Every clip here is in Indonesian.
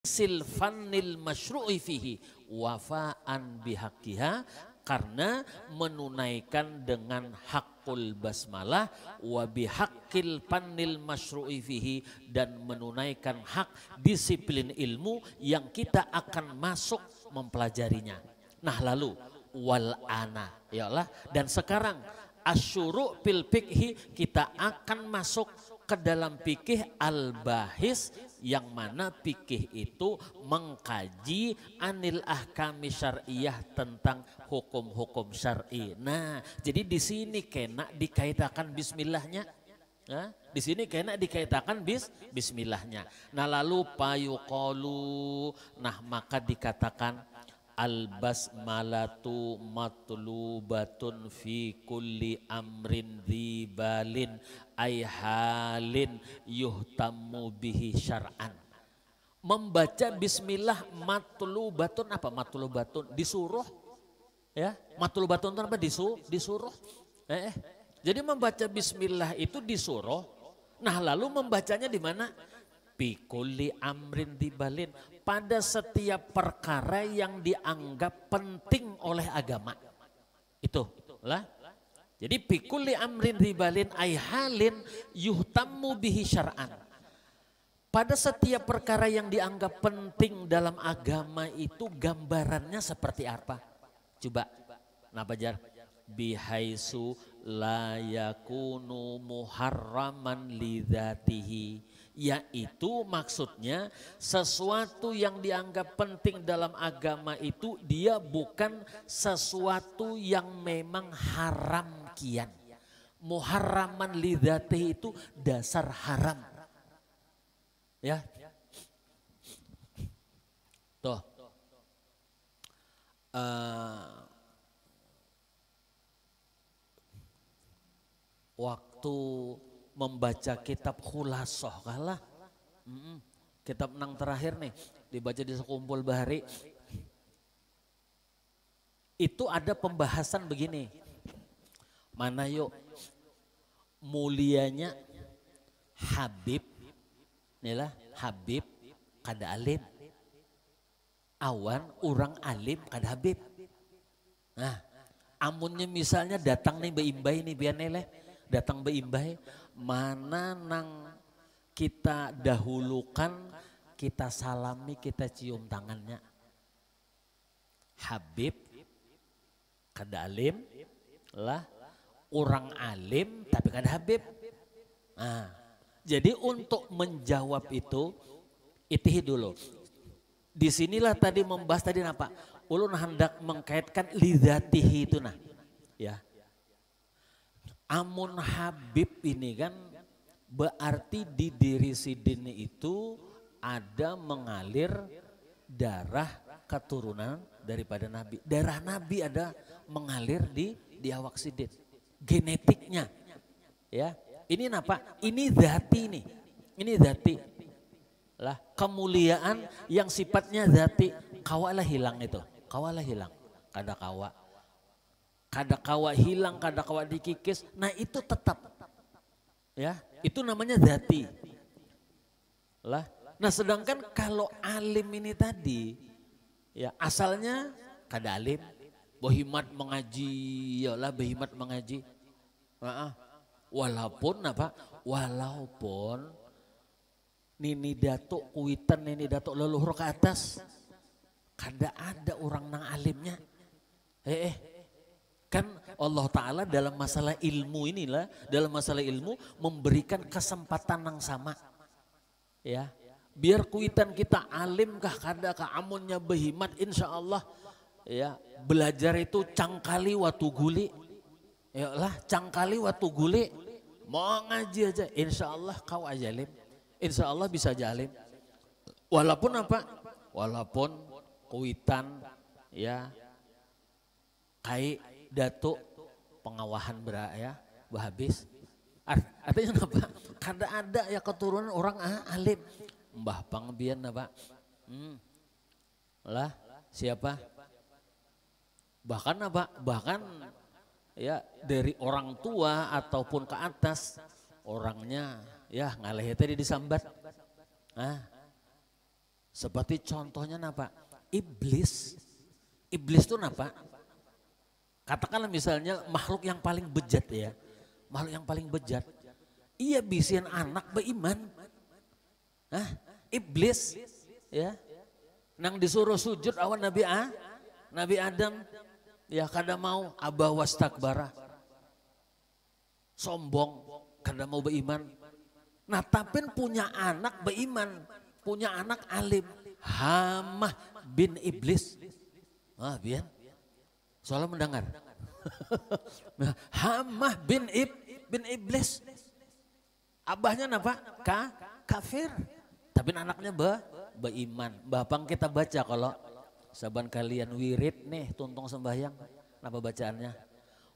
silfanil masyru'i fihi wafa'an bihaqqiha, karena menunaikan dengan hakul basmalah wa bihaqqil fannil masyru'i fihi, dan menunaikan hak disiplin ilmu yang kita akan masuk mempelajarinya. Nah lalu wal ana, ya Allah, dan sekarang asyuru' fil fikhi, kita akan masuk ke dalam fikih al-bahis, yang mana fikih itu mengkaji anil ahkami syar'iyah, tentang hukum-hukum syar'i. Nah, jadi di sini kena dikaitakan bismillahnya. Nah, di sini kena dikaitakan bismillahnya. Nah, lalu payuqalu, nah maka dikatakan al-basmalatu matlubatun fi kulli amrin dzibalin ay halin yuhtammu bihi syar'an. Membaca bismillah matlubatun, apa matlubatun? Disuruh. Ya, matlubatun itu apa? Disuruh. Jadi membaca bismillah itu disuruh. Nah, lalu membacanya di mana? Bikuli amrin dibalin, pada setiap perkara yang dianggap penting oleh agama. Itu lah. Jadi bikuli amrin dibalin ay halin yuhtammu bihi syar'an. Pada setiap perkara yang dianggap penting dalam agama itu gambarannya seperti apa? Coba, nah Bajar, bihaisu la yakunu muharraman lidzatihi, yaitu maksudnya sesuatu yang dianggap penting dalam agama itu dia bukan sesuatu yang memang haram kian. Muharraman lidzatihi itu dasar haram. Ya. Tuh. Waktu membaca kitab Khulasoh kalah, kitab nang terakhir nih dibaca di Sekumpul Bahari, itu ada pembahasan begini, mana yuk mulianya Habib, inilah Habib kada alim, awan orang alim kada Habib. Nah, amunnya misalnya datang nih beimbai nih biar neleh, datang beimbai, mana nang kita dahulukan, kita salami, kita cium tangannya. Habib kada alim lah, orang alim tapi kada Habib. Nah, jadi untuk menjawab itu dulu. Disinilah tadi membahas tadi apa? Ulun hendak mengkaitkan lidzatihi itu nah, ya. Amun Habib ini kan berarti di diri sidin itu ada mengalir darah keturunan daripada Nabi. Darah Nabi ada mengalir di awak sidin. Genetiknya. Ya. Ini apa? Ini dzati nih. Ini dzati. Lah, kemuliaan yang sifatnya dzati, kawalah hilang itu. Kawalah hilang. Kada kawa. Kada kawa hilang, kada kawa dikikis, nah itu tetap, ya itu namanya dzati. Lah, nah sedangkan kalau alim ini tadi, ya asalnya kada alim, behimat mengaji, ya lah behimat mengaji, walaupun apa, walaupun nini datuk kuitan, nini datuk leluhur ke atas, kada ada orang nang alimnya, kan Allah Ta'ala dalam masalah ilmu inilah, dalam masalah ilmu memberikan kesempatan yang sama. Ya, biar kuitan kita alim kah kada kah amunnya behimat, insya Allah ya belajar itu cangkali watu guli. Ya lah cangkali watu guli, mau ngaji aja insya Allah kau ajalim. Insya Allah bisa jalim. Walaupun apa? Walaupun kuitan ya kai datuk pengawahan ya habis. Artinya apa? Kada ada ya keturunan orang alim. Mbah Pangbian apa? Lah siapa? Bahkan apa? Bahkan ya dari orang tua ataupun ke atas orangnya ya ngalih tadi disambat. Seperti contohnya napa? Iblis. Iblis itu napa? Katakanlah misalnya makhluk yang paling bejat ya. Makhluk yang paling bejat. Iya bisian anak beriman. Hah? Iblis ya. Nang disuruh sujud awan Nabi Adam ya kada mau, abah wastakbara. Sombong, kada mau beriman. Nah tapi punya anak beriman, punya anak alim. Hamah bin Iblis. Wah biar, soalnya mendengar. Hamah bin Iblis. Abahnya napa? Kafir. Tapi anaknya beriman. Bapang kita baca kalau saban kalian wirid nih tuntung sembahyang. Napa bacaannya?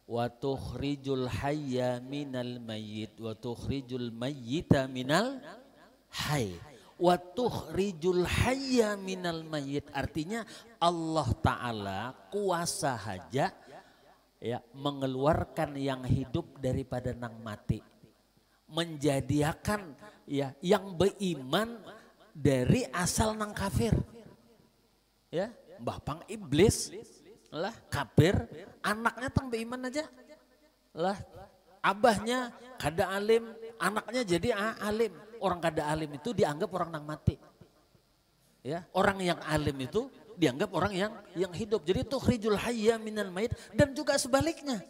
Wa tukhrijul hayya minal mayyit wa tukhrijul mayyita minal hayy. Wa tukhrijul hayya minal mayyit. Artinya Allah Ta'ala kuasa saja ya mengeluarkan yang hidup daripada nang mati. Menjadikan ya yang beriman dari asal nang kafir. Ya, bapang iblis lah kafir, anaknya tang beriman aja. Lah abahnya kada alim, anaknya jadi alim. Orang kada alim itu dianggap orang nang mati. Ya, orang yang alim itu dianggap orang yang hidup. Jadi tukhrijul hayya minal mayit dan juga sebaliknya.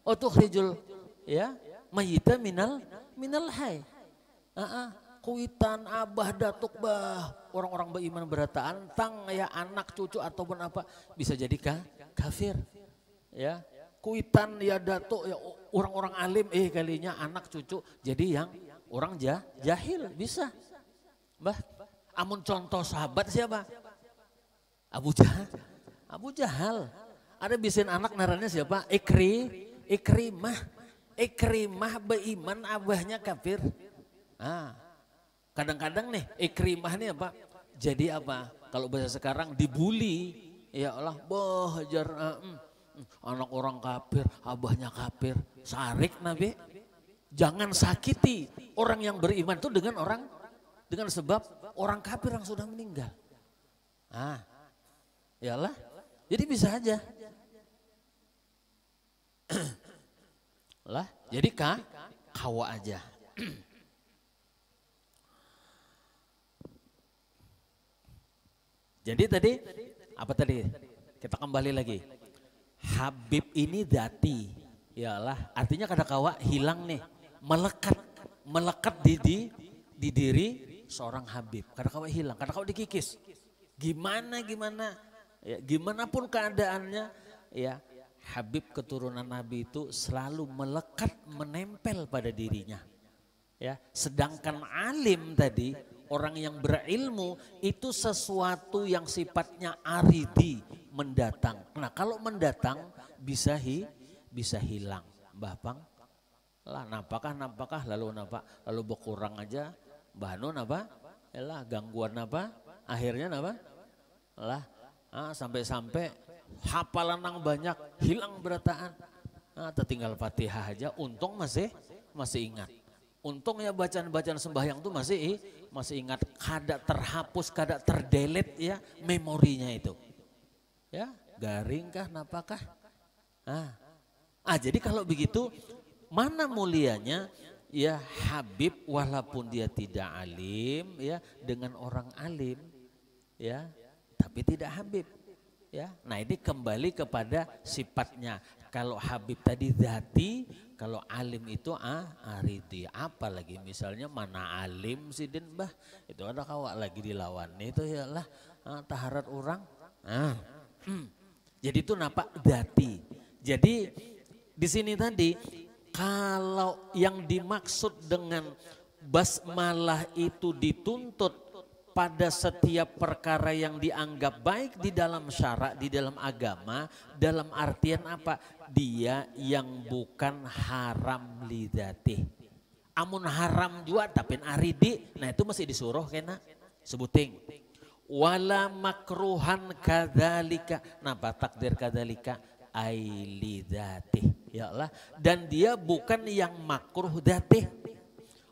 Oh tukhrijul ya mayyita minal hayy. Kuitan abah datuk bah orang-orang beriman berataan tang ya anak cucu ataupun apa bisa jadi kafir ya kuitan ya datuk ya orang-orang alim kalinya anak cucu jadi yang orang jahil bisa bah amun contoh sahabat siapa Abu Jahal ada bisin anak narannya siapa Ikrimah beriman abahnya kafir. Kadang-kadang nih Ikrimah nih apa? Jadi apa? Kalau bahasa sekarang dibully, ya Allah, hajar anak orang kafir, abahnya kafir, sarik Nabi. Jangan sakiti orang yang beriman itu dengan sebab orang kafir yang sudah meninggal. Ya Allah, jadi bisa aja. Lah, jadi kawa aja. Jadi tadi apa tadi? Kita kembali lagi. Habib ini dati, ya Allah. Artinya kada kawa hilang nih, melekat di diri seorang Habib. Kada kawa hilang, kada kawa dikikis. Gimana, ya, gimana pun keadaannya, ya Habib keturunan Nabi itu selalu melekat, menempel pada dirinya. Ya, sedangkan alim tadi orang yang berilmu itu sesuatu yang sifatnya aridi mendatang. Nah kalau mendatang bisa hilang. Mbah Pang lah nampakah lalu berkurang aja. Mbah Nun apa? Yalah gangguan apa? Akhirnya apa? Lah sampai hafalan yang banyak hilang berataan. Tertinggal Fatihah aja untung masih ingat. Untung ya bacaan sembahyang tuh masih ingat, kada terhapus, kada terdelete ya memorinya itu. Ya, garing kah, napakah? Jadi kalau begitu mana mulianya ya Habib walaupun dia tidak alim ya dengan orang alim ya, tapi tidak Habib. Ya, nah ini kembali kepada sifatnya. Kalau Habib tadi dzati, kalau alim itu aridi. Apalagi misalnya mana alim sidin bah, itu ada kawak lagi dilawan itu ya lah taharat orang. Jadi itu napa dzati. Jadi di sini tadi kalau yang dimaksud dengan basmalah itu dituntut pada setiap perkara yang dianggap baik di dalam syarak, di dalam agama, dalam artian apa? Dia yang bukan haram lidatih. Amun haram juga tapi aridi, nah itu masih disuruh kena sebuting. Wala makruhan kadzalika, napa takdir kadzalika ailidatih. Ya Allah, dan dia bukan yang makruh datih.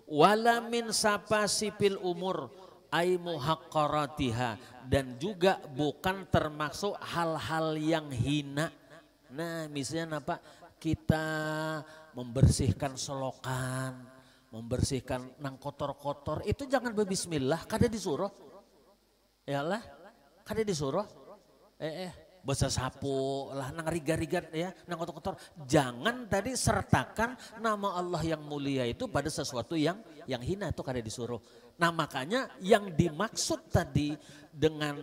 Wala min sapa sipil umur, ai muhaqqaratiha, dan juga bukan termasuk hal-hal yang hina. Nah misalnya apa, kita membersihkan selokan, membersihkan nang kotor-kotor, itu jangan berbismillah, kada disuruh. Ya lah, kada disuruh. Basa sapu lah, nang riga-riga ya, nang kotor-kotor. Jangan tadi sertakan nama Allah yang mulia itu pada sesuatu yang hina, itu kada disuruh. Nah makanya yang dimaksud tadi dengan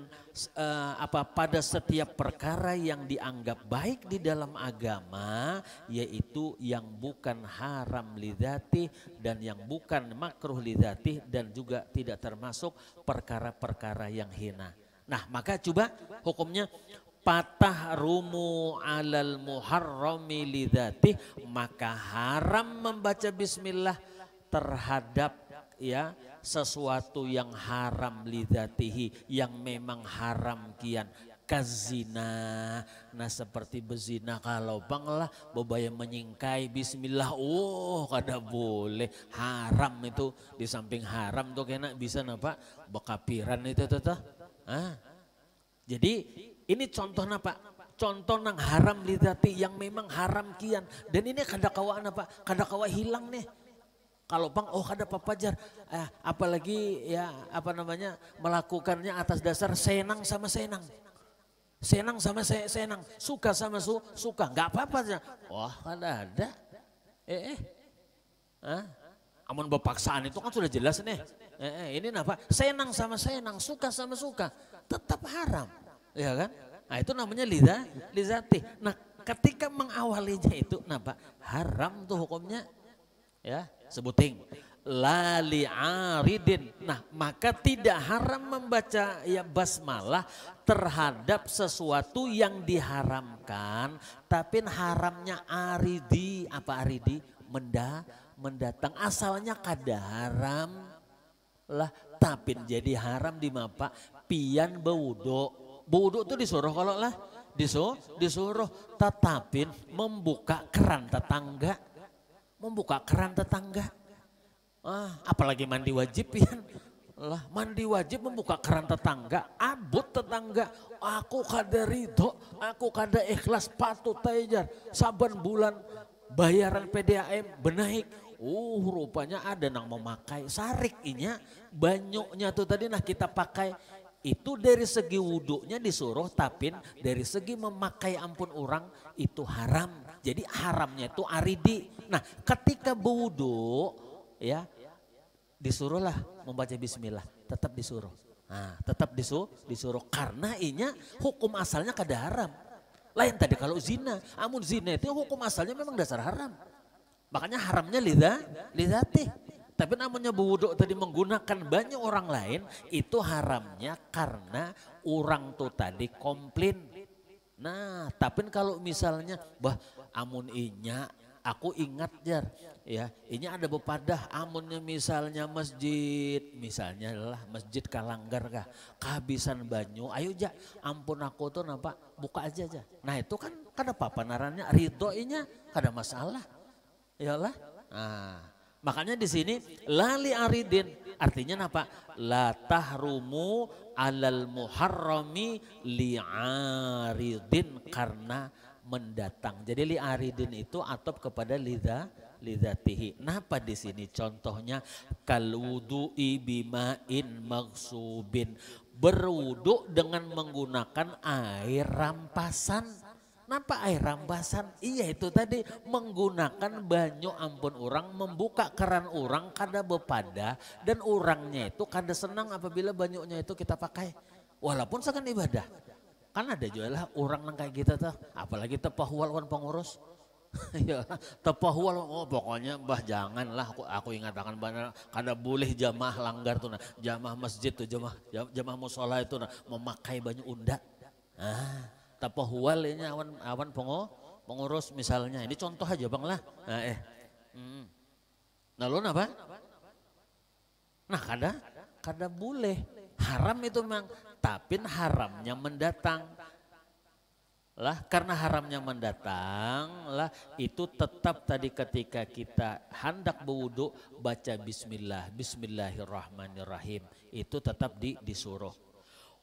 pada setiap perkara yang dianggap baik di dalam agama, yaitu yang bukan haram lidzati dan yang bukan makruh lidzati, dan juga tidak termasuk perkara-perkara yang hina. Nah maka coba hukumnya, patah rumu alal muharrami lidzatih, maka haram membaca bismillah terhadap ya sesuatu yang haram lidzatihi, yang memang haram kian, kazina. Nah seperti bezina, kalau banglah bebaya menyingkai bismillah, kada boleh, haram itu. Di samping haram tuh kena bisa napa bekapiran itu tuh. Jadi ini contoh apa? Contoh nang haram lidzati yang memang haram kian. Dan ini kada kawa apa? Kada kawa hilang nih. Kalau bang, kada papajar. Apalagi ya melakukannya atas dasar senang sama senang. Senang sama senang. Suka sama suka. Gak apa-apa aja. Wah kada ada. Amun berpaksaan itu kan sudah jelas nih. Ini apa? Senang sama senang. Suka sama suka. Tetap haram. Ya kan? Nah itu namanya lidzati. Nah ketika mengawalinya itu napa? Haram tuh hukumnya. Ya, sebuting lali aridin. Nah maka tidak haram membaca ya basmalah terhadap sesuatu yang diharamkan, tapi haramnya aridi. Apa aridi? Mendatang. Asalnya kada haram lah, tapi jadi haram di mapa pian bewudu. Bewudu itu disuruh kalau lah disuruh, tetapi membuka keran tetangga. Apalagi mandi wajib ya. Lah mandi wajib membuka keran tetangga, abut tetangga. Aku kada ridho, aku kada ikhlas patut tajar. Saban bulan bayaran PDAM benaik. Rupanya ada nang memakai sarik inya, banyaknya tuh tadi nah kita pakai. Itu dari segi wudhunya disuruh, tapi dari segi memakai ampun orang itu haram. Jadi haramnya itu aridi. Nah ketika berwudhu ya disuruhlah membaca bismillah, tetap disuruh. Nah tetap disuruh karena inya hukum asalnya kada haram. Lain tadi kalau zina, amun zina itu hukum asalnya memang dasar haram. Makanya haramnya lidzati. Tapi namanya berwudhu tadi menggunakan banyak orang lain, itu haramnya karena orang tuh tadi komplain. Nah tapi kalau misalnya amun inya, aku ingat jar ya, inya ada bepadah amunnya misalnya masjid, misalnya lah masjid Kalanggar kah, kehabisan banyu, ayo ja ampun aku tuh napa buka aja. Nah itu kan kada apa-apa narannya ridho inya, kada masalah. Iyalah. Nah makanya di sini lali aridin artinya apa? La tahrumu alal muharrami li'aridin, karena mendatang. Jadi li'aridin itu atop kepada lidzatihi. Napa di sini contohnya? Kal wudu'i bima'in maghsubin, berwudu dengan menggunakan air rampasan. Napa air rampasan? Iya itu tadi menggunakan banyu ampun orang, membuka keran orang kada bepada, dan orangnya itu kada senang apabila banyunya itu kita pakai. Walaupun sekan ibadah. Kan ada juga lah orang nang kayak gitu tuh, apalagi tepahwal wan pengurus. Ya, tepahwal pokoknya janganlah aku ingatkan benar kada boleh jamaah langgar tuh nah, jamaah masjid tuh jamaah musola itu nah memakai banyu unda. Tapahwal ini awan pengurus misalnya. Ini contoh aja bang lah. Nah lo apa? Nah kada boleh. Haram itu memang. Tapi haramnya mendatang. Lah karena haramnya mendatang lah itu tetap tadi ketika kita hendak berwudu baca bismillah, bismillahirrahmanirrahim itu tetap disuruh.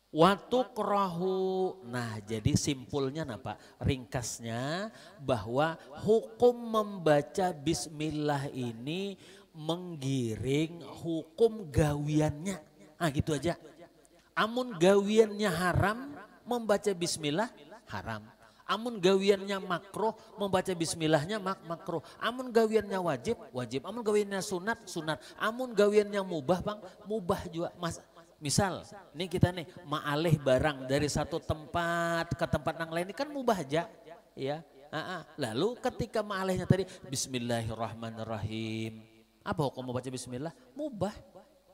Waktu kerahu, nah jadi simpulnya apa? Ringkasnya bahwa hukum membaca bismillah ini menggiring hukum gawiannya. Ah gitu aja. Amun gawiannya haram membaca bismillah haram. Amun gawiannya makruh membaca bismillahnya makruh. Amun gawiannya wajib wajib. Amun gawiannya sunat sunat. Amun gawiannya mubah bang mubah juga. Misal nih kita nih ma'alih barang dari satu tempat ke tempat yang lain ini kan mubah aja ya. Lalu ketika ma'alihnya tadi bismillahirrahmanirrahim. Apa hukum membaca bismillah? Mubah.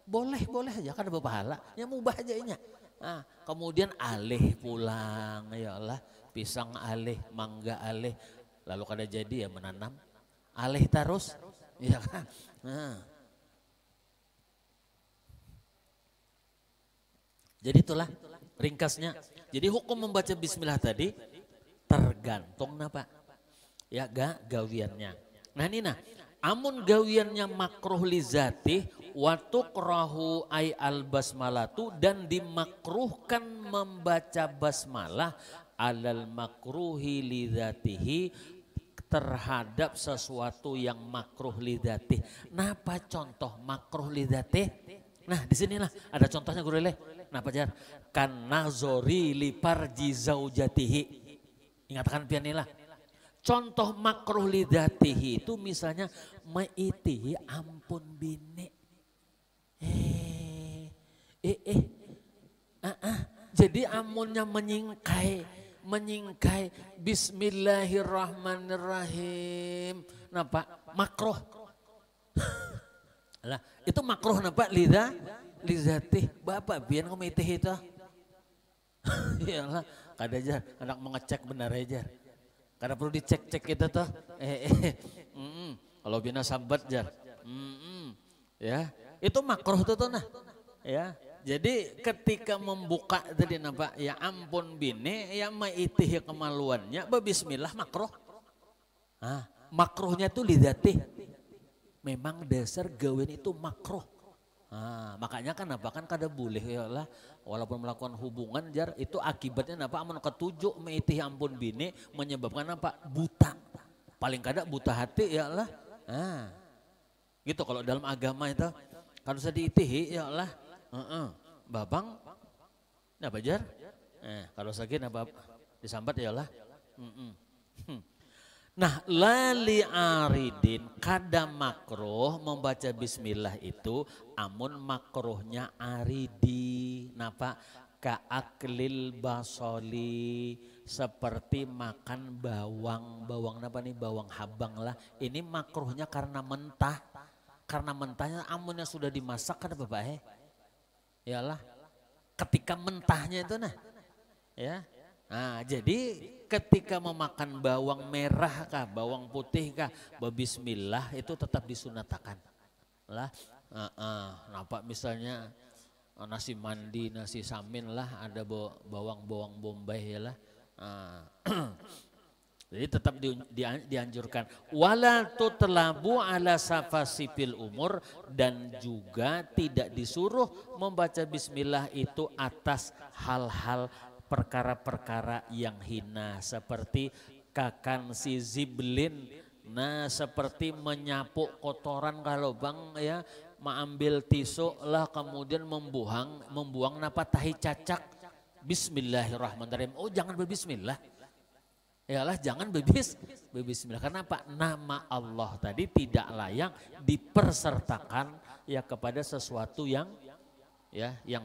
Boleh aja kan ada pahala. Ya mubah aja ini. Nah, kemudian alih pulang ya Allah. Pisang alih, mangga alih. Lalu kada jadi ya menanam. Alih terus. Ya kan. Nah. Jadi itulah ringkasnya. Jadi hukum membaca bismillah tadi tergantung napa? Ya gawiannya. Nah ini amun gawiannya makruh li zatih wa tukrahu ay al basmalatu dan dimakruhkan membaca basmalah alal makruhi li zatihi terhadap sesuatu yang makruh li zatih. Napa contoh makruh li zatih? Nah disinilah ada contohnya Guru Leh. Nah pajar kan nazori li parji zaujatihi. Ingatkan pianilah. Contoh makruh lidatihi itu misalnya maitihi ampun bini. Jadi amunnya menyingkai bismillahirrahmanirrahim. Napa? Makruh. Lah itu makruh napa lizatih. Bapak biar ngomitih itu. Iyalah kada aja anak mengecek benar aja. Karena perlu dicek-cek kita tuh. Kalau bina sabat jar. Ya, itu makruh tuh nah. Ya. Jadi ketika membuka tadi napa? Ya ampun bini ya maitihi kemaluannya bismillah makruh. Makruhnya tuh lidatih. Memang dasar gawen itu makruh. Makanya kan apa kan kada boleh ya lah walaupun melakukan hubungan jar itu akibatnya apa amun ketujuh meitih ampun bini menyebabkan apa buta paling kada buta hati ya lah gitu kalau dalam agama itu kan usah diitihi ya lah babang apa jar kalau sakit apa disambat ya lah Nah lali aridin kada makruh membaca bismillah itu amun makruhnya aridi. Napa? Kaaklil basoli seperti makan bawang napa nih bawang habang lah. Ini makruhnya karena mentah. Karena mentahnya amunnya sudah dimasak kan bapak Yalah ketika mentahnya itu nah ya. Nah jadi ketika memakan bawang merah kah, bawang putih kah, bismillah itu tetap disunatakan. Lah, nampak misalnya nasi mandi, nasi samin lah ada bawang bombay ya lah. Jadi tetap dianjurkan. Wala tutlabu ala safasipil umur dan juga tidak disuruh membaca bismillah itu atas hal-hal perkara-perkara yang hina seperti kakan si ziblin. Nah seperti menyapu kotoran kalau bang ya mengambil tisu lah kemudian membuang napa tahi cacak. Bismillahirrahmanirrahim. Oh jangan berbismillah. Yalah jangan berbismillah. Kenapa? Nama Allah tadi tidak layak dipersertakan ya kepada sesuatu yang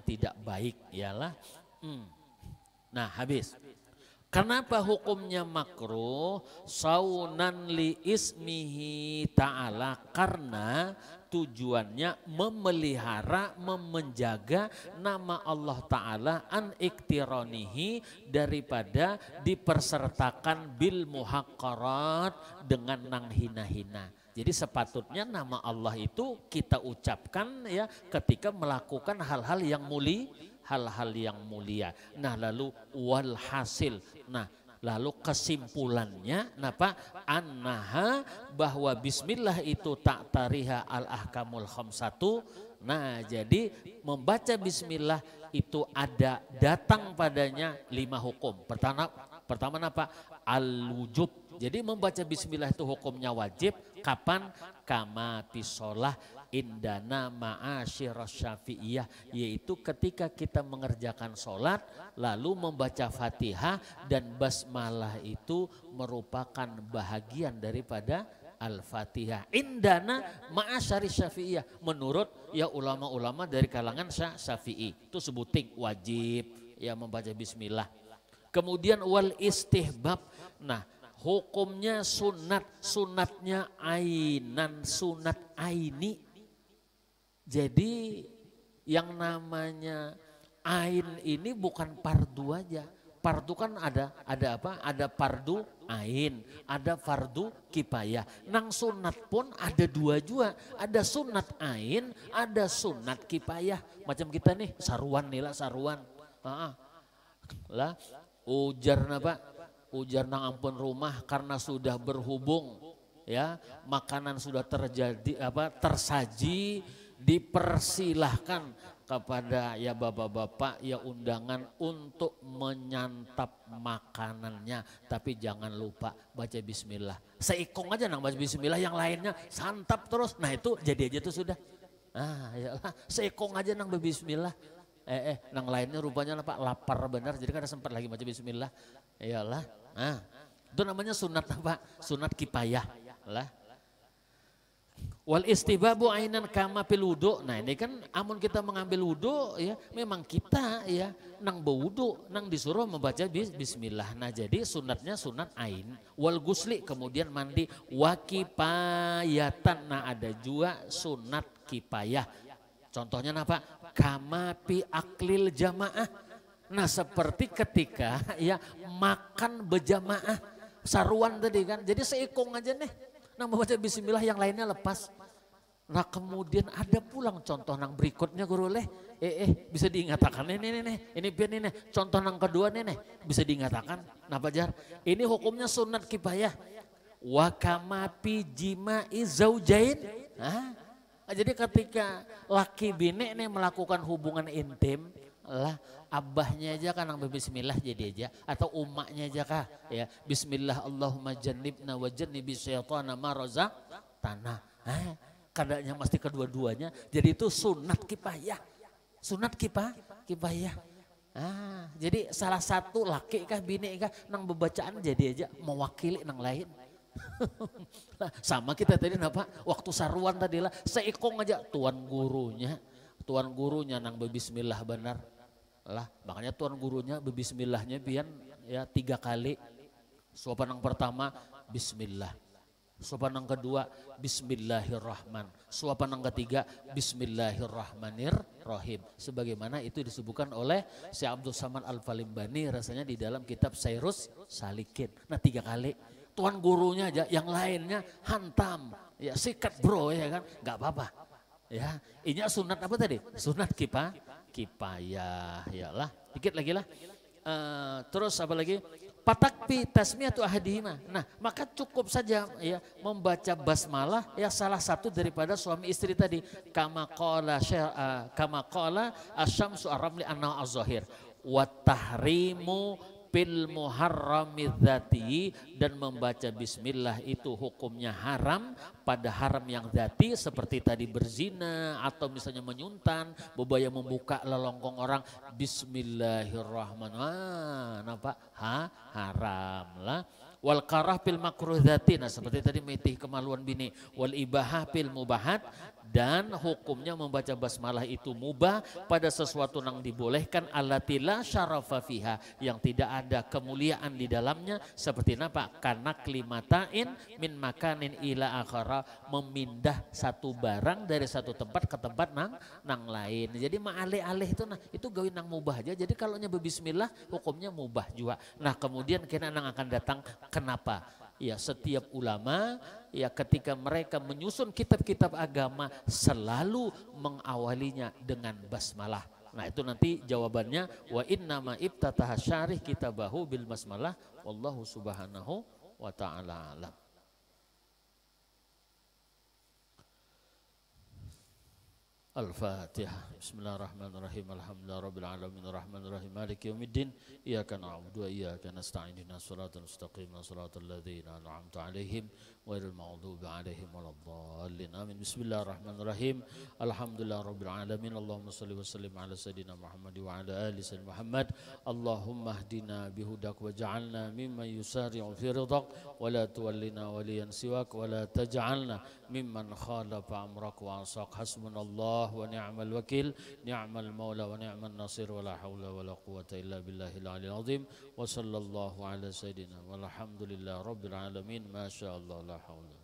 tidak baik. Yalah. Nah habis. Kenapa hukumnya makruh? Saunan li ismihi ta'ala. Karena tujuannya memelihara, menjaga nama Allah Ta'ala an iktironihi daripada dipersertakan bil muhaqqarat dengan nang hina-hina. Jadi sepatutnya nama Allah itu kita ucapkan ya ketika melakukan hal-hal yang mulia. Nah lalu walhasil. Nah Lalu kesimpulannya napa? Annaha, bahwa bismillah itu tak tariha al ahkamul khamsatu. Nah, jadi membaca bismillah itu ada datang padanya 5 hukum. Pertama napa? Al wujub. Jadi membaca bismillah itu hukumnya wajib. Kapan? Kama pisolah indana ma'asyiras syafi'iyah, yaitu ketika kita mengerjakan sholat lalu membaca fatihah dan basmalah itu merupakan bahagian daripada al-fatihah. Indana ma'asyiras syafi'iyah, menurut ya ulama-ulama dari kalangan syafi'i itu sebuting wajib ya membaca bismillah. Kemudian wal istihbab, nah hukumnya sunat, sunatnya ainan, sunat aini. Jadi yang namanya ain ini bukan fardu aja. Fardu kan ada apa? Ada fardu ain, ada fardu kifayah. Nang sunat pun ada 2 juga. Ada sunat ain, ada sunat kifayah. Macam kita nih saruan nih lah, saruan. Lah ujar napa? Ujar nang ampun rumah karena sudah berhubung ya, makanan sudah tersaji, dipersilahkan kepada ya bapak-bapak ya undangan untuk menyantap makanannya, tapi jangan lupa baca bismillah. Seikong aja nang baca bismillah, yang lainnya santap terus. Nah itu jadi aja tuh sudah. Yalah, seikong aja nang bismillah. Nang lainnya rupanya apa? Lapar benar, jadi kada sempat lagi baca bismillah. Iyalah. Itu namanya sunat apa? Sunat kifayah lah. Wal istibabu ainan kama fil wudu. Nah ini kan amun kita mengambil wudu ya, memang kita ya nang berwudu nang disuruh membaca bismillah. Nah jadi sunatnya sunat ain. Wal gusli, kemudian mandi. Wa kifayatan, nah ada juga sunat kifayah. Contohnya apa? Kama pi aklil jamaah. Nah seperti ketika ya makan berjamaah, saruan tadi kan, jadi seikong aja nih, nang membaca bismillah yang lainnya lepas. Nah kemudian ada pulang contoh nang berikutnya guru leh, bisa diingatakan ini biar nih, contoh nang kedua nih bisa diingatakan. Nah Pajar, ini hukumnya sunat kifayah. Wa kama pi jima'i zaujain. Jadi ketika laki bini nih melakukan hubungan intim lah, abahnya aja kan nang bismillah jadi aja, atau umaknya aja kah ya bismillah Allahumma jannibna wa jannibi syaitana ma razaqtana. Kadanya mesti kedua-duanya, jadi itu sunat kifayah. Sunat kifayah. Jadi salah satu laki kah bini kah nang bebacaan jadi aja mewakili nang lain. Sama kita tadi apa waktu saruan tadi lah seikong aja tuan gurunya nang bismillah benar lah, makanya tuan gurunya bismillahnya pian ya 3 kali. Sopan yang pertama bismillah, sopan yang kedua bismillahirrahman, sopan yang ketiga bismillahirrahmanirrahim, sebagaimana itu disebutkan oleh Syekh Abdul Samad Al-Falimbani rasanya di dalam kitab Sairus Salikin. Nah 3 kali tuan gurunya aja, yang lainnya hantam ya, sikat bro ya kan, nggak apa-apa ya. Ini sunat apa tadi? Sunat kifayah ya lah, dikit lagi lah. Terus apa lagi? Patakpi tasmiyatu ahadihima. Nah maka cukup saja ya membaca basmalah ya salah satu daripada suami istri tadi. Kama qala asyamsu ar-ramli anna az-zahir wa tahrimu bil muharramidzati, dan membaca bismillah itu hukumnya haram pada haram yang dzati seperti tadi berzina atau misalnya menyuntan, bebaya membuka lelongkong orang, bismillahirrahmanirrahim. Nampak? Haram lah. Wal karah pil makruh dzati, nah seperti tadi mitih kemaluan bini. Wal ibahah pil mubahat, dan hukumnya membaca basmalah itu mubah pada sesuatu yang dibolehkan, allati la syarafa fiha, yang tidak ada kemuliaan di dalamnya, seperti apa? Karena klimatain min makanin ila akhara, memindah satu barang dari satu tempat ke tempat nang lain. Jadi ma'alih-alih itu nah itu gawin nang mubah aja. Jadi kalau nya bismillah hukumnya mubah juga. Nah kemudian kena nang akan datang. Kenapa? Ya setiap ulama ya ketika mereka menyusun kitab-kitab agama selalu mengawalinya dengan basmalah. Nah itu nanti jawabannya wa innama ibtataha syarih kitabahu bil basmalah wallahu subhanahu wa ta'ala alam. Al-Fatihah. Bismillahirrahmanirrahim. Alhamdulillahirabbil alamin arrahmanir rahim maliki yaumiddin. Iyyaka na'budu wa iyyaka nasta'in. Ihdinas siratal mustaqim. Shiratal ladzina an'amta 'alaihim ghairil maghdubi 'alaihim waladdallin. Amin. Bismillahirrahmanirrahim. Alhamdulillahirabbil alamin. Allahumma shalli wa sallim ala sayidina Muhammad wa ala ali sayyidina Muhammad. Allahumma hdina bihudak waj'alna mimman yusari'u fi ridak wa la tuwallina waliyan siwak wa la taj'alna mimman khalafa amrak wa asaq. Hasbunallah wa ni'mal wakil, ni'mal maula wa ni'mal nasir, wa la hawla wa la quwata illa billahil aliyil azim. Wa sallallahu ala sayyidina walhamdulillah rabbil alamin. Masya Allah la hawla.